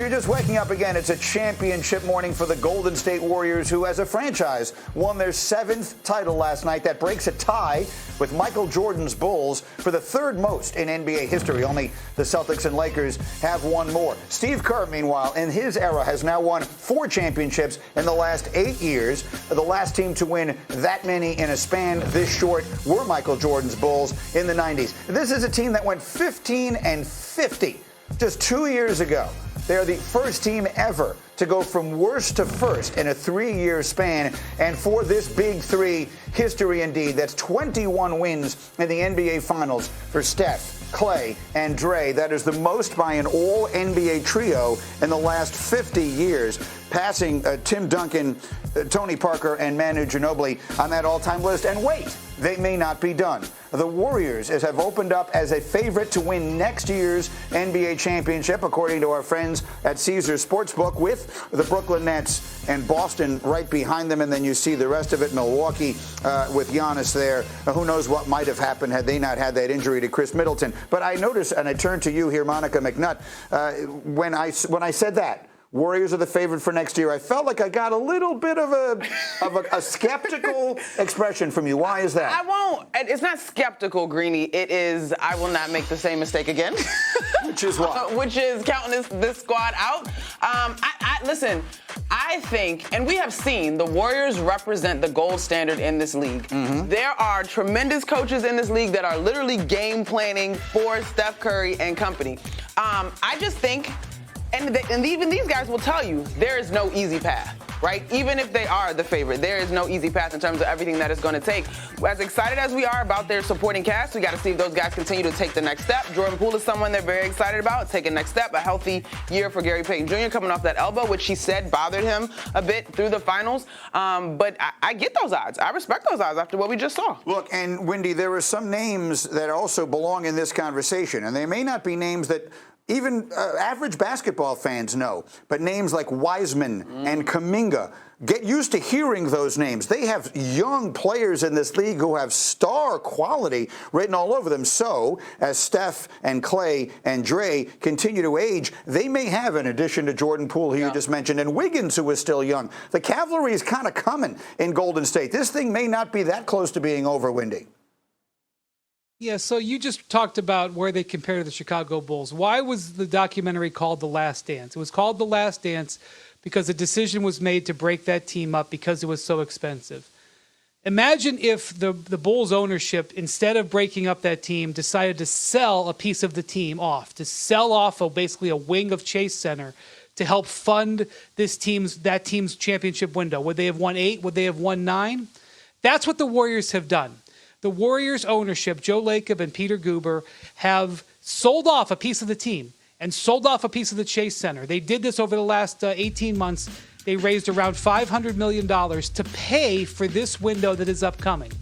You're just waking up again. It's a championship morning for the Golden State Warriors, who as a franchise won their 7th title last night. That breaks a tie with Michael Jordan's Bulls for the third most in NBA history. Only the Celtics and Lakers have won more. Steve Kerr, meanwhile, in his era, has now won 4 championships in the last 8 years. The last team to win that many in a span this short were Michael Jordan's Bulls in the 90s. This is a team that went 15-50 just 2 years ago. They are the first team ever to go from worst to first in a 3-year span. And for this big three, history indeed. That's 21 wins in the NBA Finals for Steph, Clay, and Dre. That is the most by an all-NBA trio in the last 50 years, passing Tim Duncan, Tony Parker, and Manu Ginobili on that all-time list. And wait, they may not be done. The Warriors have opened up as a favorite to win next year's NBA championship, according to our friends at Caesars Sportsbook, with the Brooklyn Nets and Boston right behind them. And then you see the rest of it, Milwaukee with Giannis there. Who knows what might have happened had they not had that injury to Chris Middleton. But I noticed, and I turn to you here, Monica McNutt, when I said that, Warriors are the favorite for next year, I felt like I got a little bit of a skeptical expression from you. Why is that? I won't. It's not skeptical, Greeny. It is, I will not make the same mistake again. Which is what? Which is counting this squad out. Listen, I think, and we have seen, the Warriors represent the gold standard in this league. Mm-hmm. There are tremendous coaches in this league that are literally game planning for Steph Curry and company. I just think, and even these guys will tell you, there is no easy path, right? Even if they are the favorite, there is no easy path in terms of everything that it's going to take. As excited as we are about their supporting cast, we got to see if those guys continue to take the next step. Jordan Poole is someone they're very excited about, taking next step. A healthy year for Gary Payton Jr. coming off that elbow, which he said bothered him a bit through the finals. But I get those odds. I respect those odds after what we just saw. Look, and Wendy, there are some names that also belong in this conversation, and they may not be names that even average basketball fans know, but names like Wiseman and Kuminga, get used to hearing those names. They have young players in this league who have star quality written all over them. So as Steph and Clay and Dre continue to age, they may have, in addition to Jordan Poole, who you just mentioned, and Wiggins, who is still young. The cavalry is kind of coming in Golden State. This thing may not be that close to being over, Wendy. Yeah, so you just talked about where they compare to the Chicago Bulls. Why was the documentary called The Last Dance? It was called The Last Dance because a decision was made to break that team up because it was so expensive. Imagine if the Bulls ownership, instead of breaking up that team, decided to sell a piece of the team off, to sell off basically a wing of Chase Center to help fund that team's championship window. Would they have won 8? Would they have won 9? That's what the Warriors have done. The Warriors ownership, Joe Lacob and Peter Guber, have sold off a piece of the team and sold off a piece of the Chase Center. They did this over the last 18 months. They raised around $500 million to pay for this window that is upcoming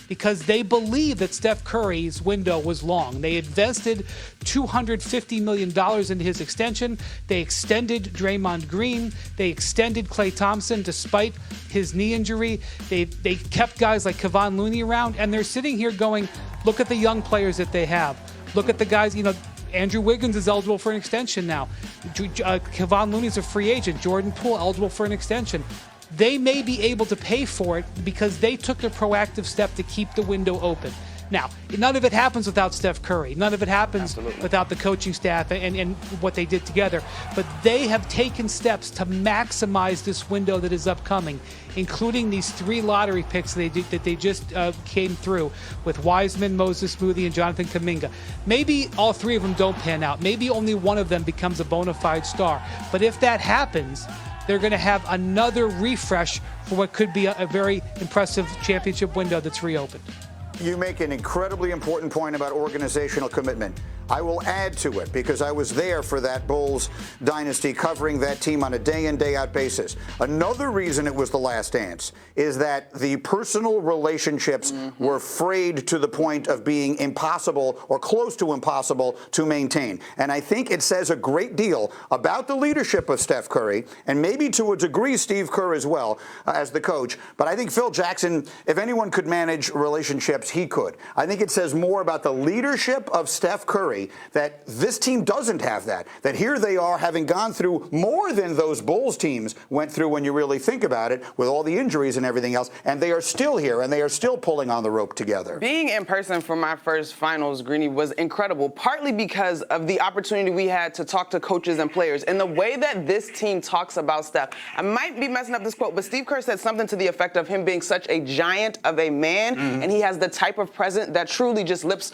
because they believe that Steph Curry's window was long. They invested $250 million into his extension. They extended Draymond Green. They extended Klay Thompson despite his knee injury. They kept guys like Kevon Looney around, and they're sitting here going, look at the young players that they have. Look at the guys, Andrew Wiggins is eligible for an extension now. Kevon Looney's a free agent. Jordan Poole eligible for an extension. They may be able to pay for it because they took a proactive step to keep the window open. Now, none of it happens without Steph Curry. None of it happens without the coaching staff and what they did together. But they have taken steps to maximize this window that is upcoming, including these 3 lottery picks that they just came through with Wiseman, Moses Moody, and Jonathan Kuminga. Maybe all 3 of them don't pan out. Maybe only one of them becomes a bona fide star. But if that happens, they're going to have another refresh for what could be a very impressive championship window that's reopened. You make an incredibly important point about organizational commitment. I will add to it because I was there for that Bulls dynasty, covering that team on a day-in, day-out basis. Another reason it was the last dance is that the personal relationships were frayed to the point of being impossible or close to impossible to maintain. And I think it says a great deal about the leadership of Steph Curry, and maybe to a degree Steve Kerr as well as the coach. But I think Phil Jackson, if anyone could manage relationships, he could. I think it says more about the leadership of Steph Curry Curry that this team doesn't have that. That here they are having gone through more than those Bulls teams went through when you really think about it, with all the injuries and everything else, and they are still here and they are still pulling on the rope together. Being in person for my first finals, Greeny, was incredible, partly because of the opportunity we had to talk to coaches and players. And the way that this team talks about Steph, I might be messing up this quote, but Steve Kerr said something to the effect of him being such a giant of a man, and he has the type of presence that truly just lifts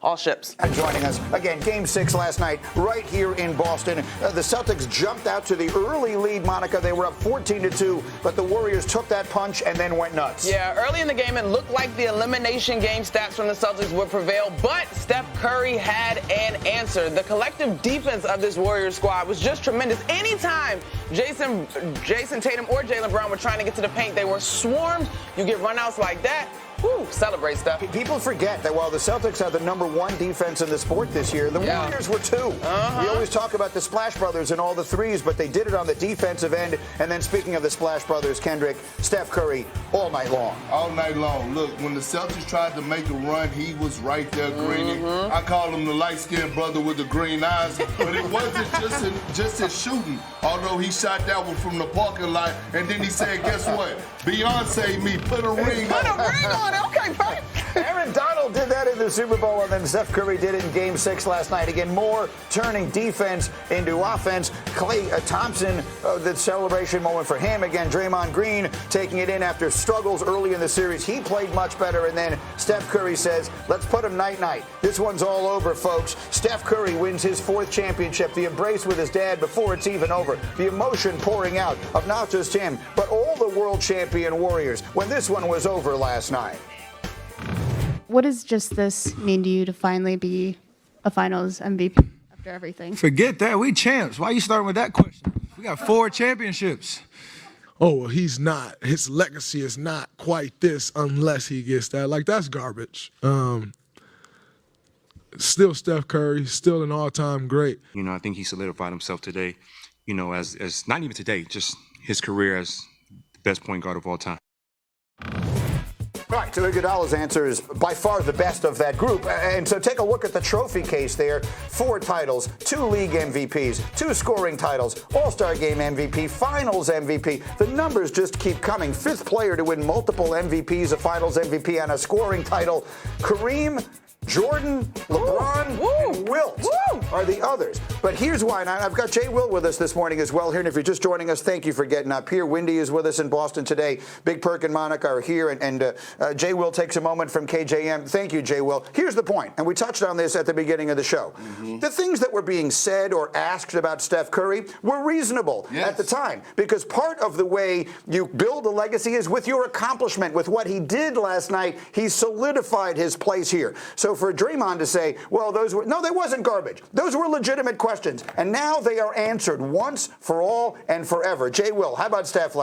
all ships. And joining us again, Game 6 last night, right here in Boston. The Celtics jumped out to the early lead, Monica. They were up 14-2, but the Warriors took that punch and then went nuts. Yeah, early in the game, it looked like the elimination game stats from the Celtics would prevail, but Steph Curry had an answer. The collective defense of this Warriors squad was just tremendous. Anytime Jason Tatum or Jaylen Brown were trying to get to the paint, they were swarmed. You get runouts like that. Woo, celebrate, Steph. People forget that while the Celtics are the #1 defense in the sport this year, the Warriors were too. We always talk about the Splash Brothers and all the threes, but they did it on the defensive end. And then speaking of the Splash Brothers, Kendrick, Steph Curry, all night long. All night long. Look, when the Celtics tried to make a run, he was right there grinning. I call him the light-skinned brother with the green eyes, but it wasn't just his shooting. Although he shot that one from the parking lot, and then he said, guess what? Beyonce me, put a ring on. Put a ring on it. Okay, Perk. Aaron Donald did that in the Super Bowl, and then Steph Curry did it in Game 6 last night. Again, more turning defense into offense. Klay Thompson, the celebration moment for him. Again, Draymond Green taking it in after struggles early in the series. He played much better, and then Steph Curry says, let's put him night-night. This one's all over, folks. Steph Curry wins his 4th championship. The embrace with his dad before it's even over. The emotion pouring out of not just him, but all the world champion Warriors when this one was over last night. What does just this mean to you to finally be a finals MVP after everything? Forget that. We champs. Why are you starting with that question? We got 4 championships. Oh, well, he's not. His legacy is not quite this unless he gets that. Like, that's garbage. Still Steph Curry, still an all-time great. You know, I think he solidified himself today, you know, as not even today, just his career as the best point guard of all time. All right, so Iguodala's answer is by far the best of that group. And so take a look at the trophy case there. 4 titles, 2 league MVPs, 2 scoring titles, All-Star Game MVP, Finals MVP. The numbers just keep coming. 5th player to win multiple MVPs, a Finals MVP, and a scoring title. Kareem, Jordan, LeBron, and Wilt are the others. But here's why, and I've got Jay Wilt with us this morning as well here. And if you're just joining us, thank you for getting up here. Wendy is with us in Boston today. Big Perk and Monica are here, and Jay Wilt takes a moment from KJM. Thank you, Jay Wilt. Here's the point, and we touched on this at the beginning of the show. The things that were being said or asked about Steph Curry were reasonable at the time, because part of the way you build a legacy is with your accomplishment. With what he did last night, he solidified his place here. So for Draymond to say, well, that wasn't garbage. Those were legitimate questions. And now they are answered once for all and forever. Jay Will, how about Steph last night?